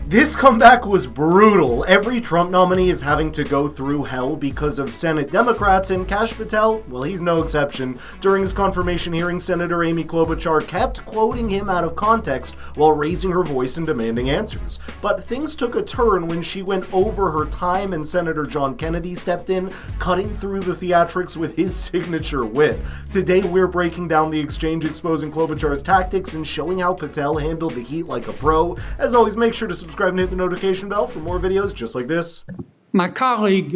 This comeback was brutal. Every Trump nominee is having to go through hell because of Senate Democrats, and Kash Patel, well, he's no exception. During his confirmation hearing, Senator Amy Klobuchar kept quoting him out of context while raising her voice and demanding answers. But things took a turn when she went over her time and Senator John Kennedy stepped in, cutting through the theatrics with his signature wit. Today, we're breaking down the exchange, exposing Klobuchar's tactics, and showing how Patel handled the heat like a pro. As always, make sure to subscribe and hit the notification bell for more videos just like this. My colleague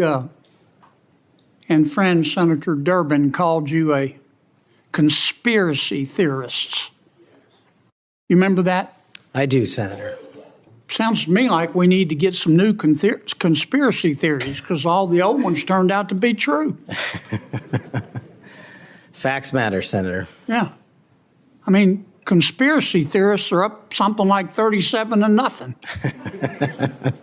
and friend Senator Durbin called you a conspiracy theorist. You remember that? I do, Senator. Sounds to me like we need to get some new conspiracy theories because all the old ones turned out to be true. Facts matter, Senator. Yeah. I mean, conspiracy theorists are up something like 37-0.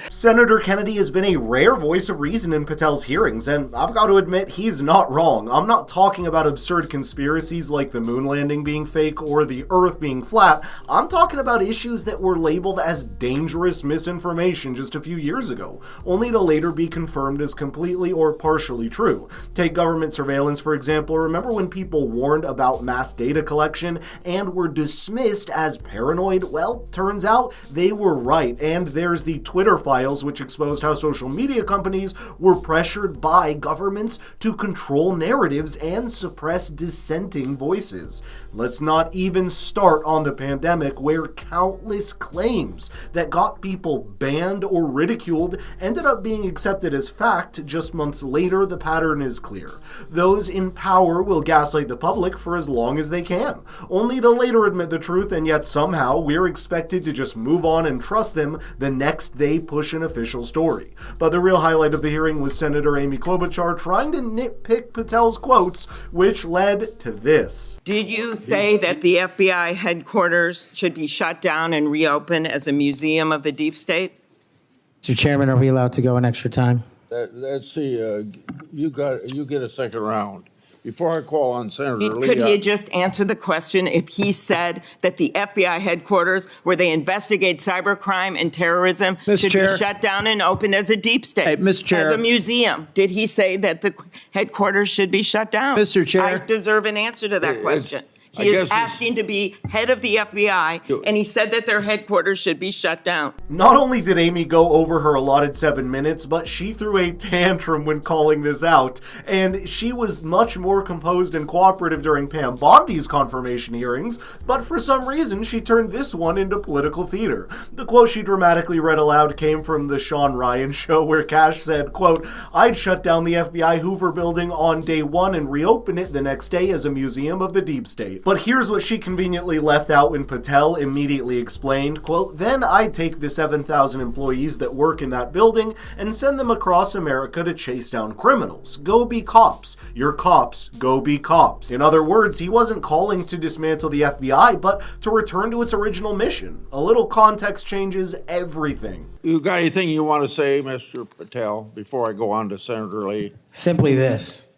Senator Kennedy has been a rare voice of reason in Patel's hearings, and I've got to admit he's not wrong. I'm not talking about absurd conspiracies like the moon landing being fake or the earth being flat. I'm talking about issues that were labeled as dangerous misinformation just a few years ago, only to later be confirmed as completely or partially true. Take government surveillance, for example. Remember when people warned about mass data collection and were dismissed as paranoid? Well, turns out they were right, and there's the Twitter files, which exposed how social media companies were pressured by governments to control narratives and suppress dissenting voices. Let's not even start on the pandemic, where countless claims that got people banned or ridiculed ended up being accepted as fact just months later. The pattern is clear. Those in power will gaslight the public for as long as they can, only to later admit the truth, and yet somehow we're expected to just move on and trust them the next they push an official story. But the real highlight of the hearing was Senator Amy Klobuchar trying to nitpick Patel's quotes, which led to this. Did you say that the FBI headquarters should be shut down and reopened as a museum of the deep state? Mr. Chairman, are we allowed to go an extra time? Let's see, you get a second round. Before I call on Senator Lee. Could he just answer the question if he said that the FBI headquarters where they investigate cybercrime and terrorism should be shut down and opened as a deep state? Hey, Mr. Chair. As a museum. Did he say that the headquarters should be shut down? Mr. Chair. I deserve an answer to that question. He is asking to be head of the FBI, and he said that their headquarters should be shut down. Not only did Amy go over her allotted 7 minutes, but she threw a tantrum when calling this out, and she was much more composed and cooperative during Pam Bondi's confirmation hearings, but for some reason she turned this one into political theater. The quote she dramatically read aloud came from the Sean Ryan show, where Kash said, quote, "I'd shut down the FBI Hoover building on day one and reopen it the next day as a museum of the deep state." But here's what she conveniently left out when Patel immediately explained, quote, "Then I'd take the 7,000 employees that work in that building and send them across America to chase down criminals. Go be cops. You're cops. Go be cops." In other words, he wasn't calling to dismantle the FBI, but to return to its original mission. A little context changes everything. You got anything you want to say, Mr. Patel, before I go on to Senator Lee? Simply this.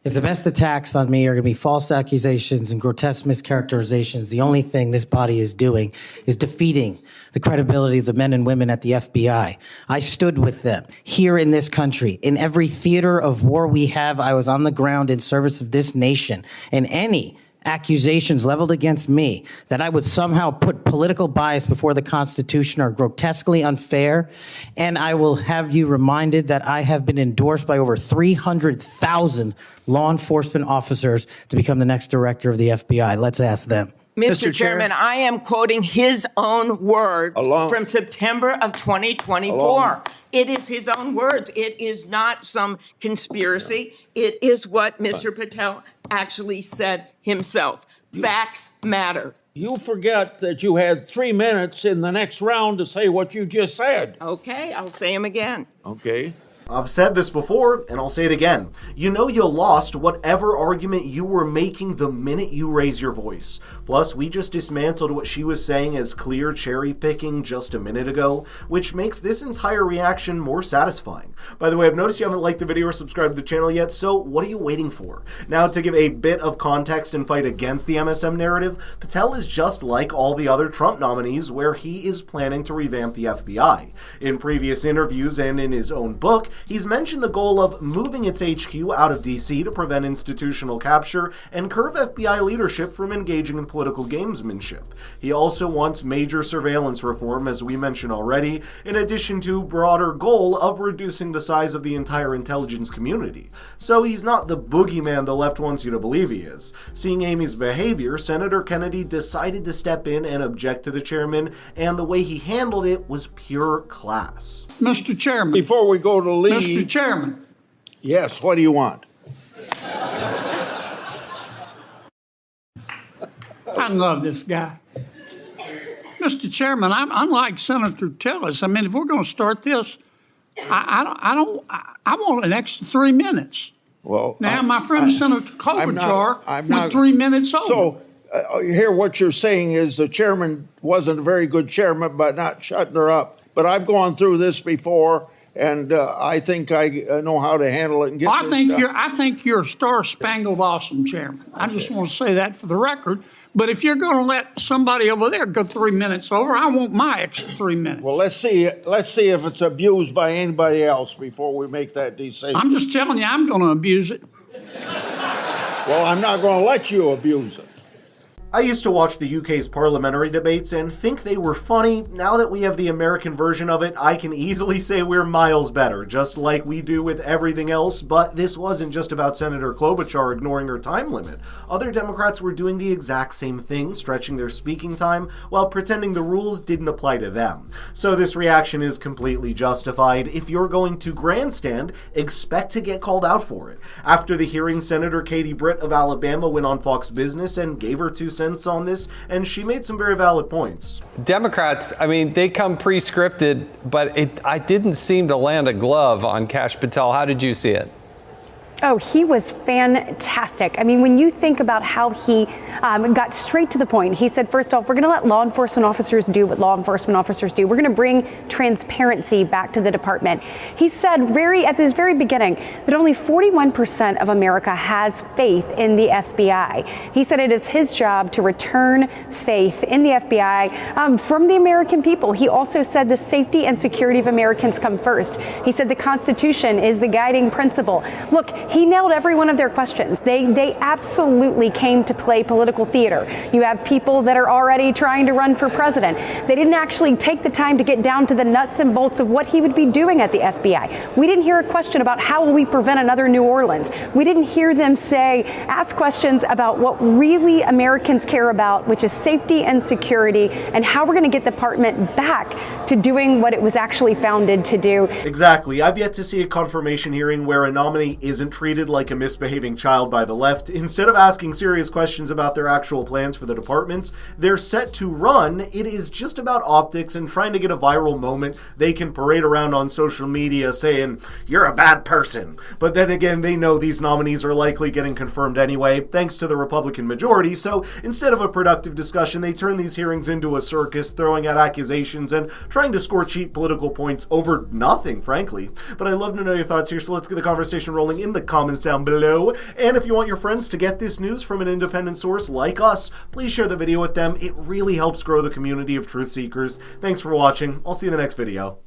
If the best attacks on me are going to be false accusations and grotesque mischaracterizations, the only thing this body is doing is defeating the credibility of the men and women at the FBI. I stood with them here in this country. In every theater of war we have, I was on the ground in service of this nation. And any accusations leveled against me that I would somehow put political bias before the Constitution are grotesquely unfair, and I will have you reminded that I have been endorsed by over 300,000 law enforcement officers to become the next director of the FBI. Let's ask them. Mr. Chairman, I am quoting his own words from September of 2024. It is his own words. It is not some conspiracy. It is what Mr. Patel actually said himself. Facts matter. You forget that you had 3 minutes in the next round to say what you just said. Okay, I'll say them again. Okay. I've said this before, and I'll say it again. You know you lost whatever argument you were making the minute you raise your voice. Plus, we just dismantled what she was saying as clear cherry-picking just a minute ago, which makes this entire reaction more satisfying. By the way, I've noticed you haven't liked the video or subscribed to the channel yet, so what are you waiting for? Now, to give a bit of context and fight against the MSM narrative, Patel is just like all the other Trump nominees, where he is planning to revamp the FBI. In previous interviews and in his own book, he's mentioned the goal of moving its HQ out of DC to prevent institutional capture and curb FBI leadership from engaging in political gamesmanship. He also wants major surveillance reform, as we mentioned already, in addition to broader goal of reducing the size of the entire intelligence community. So he's not the boogeyman the left wants you to believe he is. Seeing Amy's behavior, Senator Kennedy decided to step in and object to the chairman, and the way he handled it was pure class. Mr. Chairman. Before we go to leave. Mr. Chairman. Yes, what do you want? I love this guy. Mr. Chairman, I'm unlike Senator Tillis. I mean, if we're going to start this, I want an extra 3 minutes. Well, now, my friend Senator Klobuchar went 3 minutes over. So, here what you're saying is the chairman wasn't a very good chairman by not shutting her up. But I've gone through this before, and I think I know how to handle it and get this done. I think you're a star-spangled awesome chairman. I just want to say that for the record. But if you're going to let somebody over there go 3 minutes over, I want my extra 3 minutes. Well, let's see if it's abused by anybody else before we make that decision. I'm just telling you, I'm going to abuse it. Well, I'm not going to let you abuse it. I used to watch the UK's parliamentary debates and think they were funny. Now that we have the American version of it, I can easily say we're miles better, just like we do with everything else. But this wasn't just about Senator Klobuchar ignoring her time limit. Other Democrats were doing the exact same thing, stretching their speaking time while pretending the rules didn't apply to them. So this reaction is completely justified. If you're going to grandstand, expect to get called out for it. After the hearing, Senator Katie Britt of Alabama went on Fox Business and gave her 2 cents on this, and she made some very valid points. Democrats, I mean, they come pre-scripted, but I didn't seem to land a glove on Kash Patel. How did you see it? Oh, he was fantastic. I mean, when you think about how he got straight to the point, he said, first off, we're going to let law enforcement officers do what law enforcement officers do. We're going to bring transparency back to the department. He said at this very beginning that only 41% of America has faith in the FBI. He said it is his job to return faith in the FBI from the American people. He also said the safety and security of Americans come first. He said the Constitution is the guiding principle. Look, he nailed every one of their questions. They absolutely came to play political theater. You have people that are already trying to run for president. They didn't actually take the time to get down to the nuts and bolts of what he would be doing at the FBI. We didn't hear a question about how will we prevent another New Orleans. We didn't hear them ask questions about what really Americans care about, which is safety and security, and how we're going to get the department back to doing what it was actually founded to do. Exactly. I've yet to see a confirmation hearing where a nominee isn't treated like a misbehaving child by the left. Instead of asking serious questions about their actual plans for the departments they're set to run, it is just about optics and trying to get a viral moment they can parade around on social media saying, "You're a bad person." But then again, they know these nominees are likely getting confirmed anyway, thanks to the Republican majority, so instead of a productive discussion, they turn these hearings into a circus, throwing out accusations and trying to score cheap political points over nothing, frankly. But I'd love to know your thoughts here, so let's get the conversation rolling in the comments down below. And if you want your friends to get this news from an independent source like us, please share the video with them. It really helps grow the community of truth seekers. Thanks for watching. I'll see you in the next video.